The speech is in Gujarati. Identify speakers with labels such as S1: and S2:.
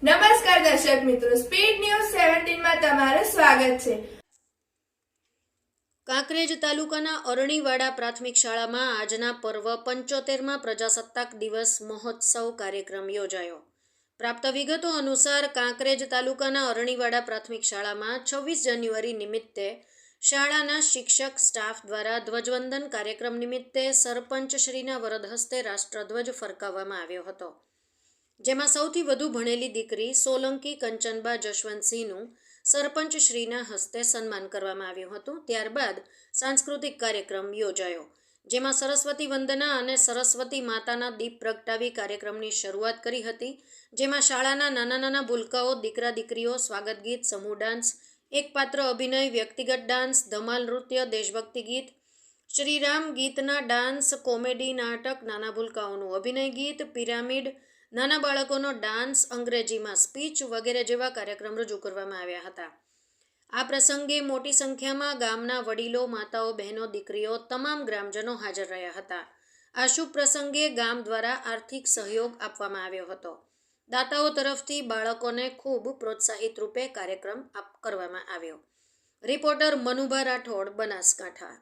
S1: નમસ્કાર દર્શક મિત્રો, સ્પીડ ન્યૂઝ 17 માં તમારું સ્વાગત છે।
S2: કાંકરેજ તાલુકાના અરણીવાડા પ્રાથમિક શાળામાં આજના પર્વ 75માં પ્રજાસત્તાક દિવસ મહોત્સવ કાર્યક્રમ યોજાયો। પ્રાપ્ત વિગતો અનુસાર કાંકરેજ તાલુકાના અરણીવાડા પ્રાથમિક શાળામાં 26 જાન્યુઆરી નિમિત્તે શાળાના શિક્ષક સ્ટાફ દ્વારા ધ્વજવંદન કાર્યક્રમ નિમિત્તે સરપંચશ્રીના વરદ હસ્તે રાષ્ટ્રધ્વજ ફરકાવવામાં આવ્યો હતો, જેમાં સૌથી વધુ ભણેલી દીકરી સોલંકી કંચનબા જશવંતસિંહનું સરપંચશ્રીના હસ્તે સન્માન કરવામાં આવ્યું હતું। ત્યારબાદ સાંસ્કૃતિક કાર્યક્રમ યોજાયો, જેમાં સરસ્વતી વંદના અને સરસ્વતી માતાના દીપ પ્રગટાવી કાર્યક્રમની શરૂઆત કરી હતી, જેમાં શાળાના નાના ભૂલકાઓ, દીકરા દીકરીઓ સ્વાગત ગીત, સમૂહ ડાન્સ, એક પાત્ર અભિનય, વ્યક્તિગત ડાન્સ, ધમાલ નૃત્ય, દેશભક્તિ ગીત, શ્રીરામ ગીતના ડાન્સ, કોમેડી નાટક, નાના ભૂલકાઓનું અભિનય ગીત, પિરામિડ, નાના બાળકોનો ડાન્સ, અંગ્રેજીમાં સ્પીચ વગેરે જેવા કાર્યક્રમ રજૂ કરવામાં આવ્યા હતા। આ પ્રસંગે મોટી સંખ્યામાં ગામના વડીલો, માતાઓ, બહેનો, દીકરીઓ, તમામ ગ્રામજનો હાજર રહ્યા હતા। આ શુભ પ્રસંગે ગામ દ્વારા આર્થિક સહયોગ આપવામાં આવ્યો હતો। દાતાઓ તરફથી બાળકોને ખૂબ પ્રોત્સાહિત રૂપે કાર્યક્રમ કરવામાં આવ્યો। રિપોર્ટર મનુભા રાઠોડ, બનાસકાંઠા।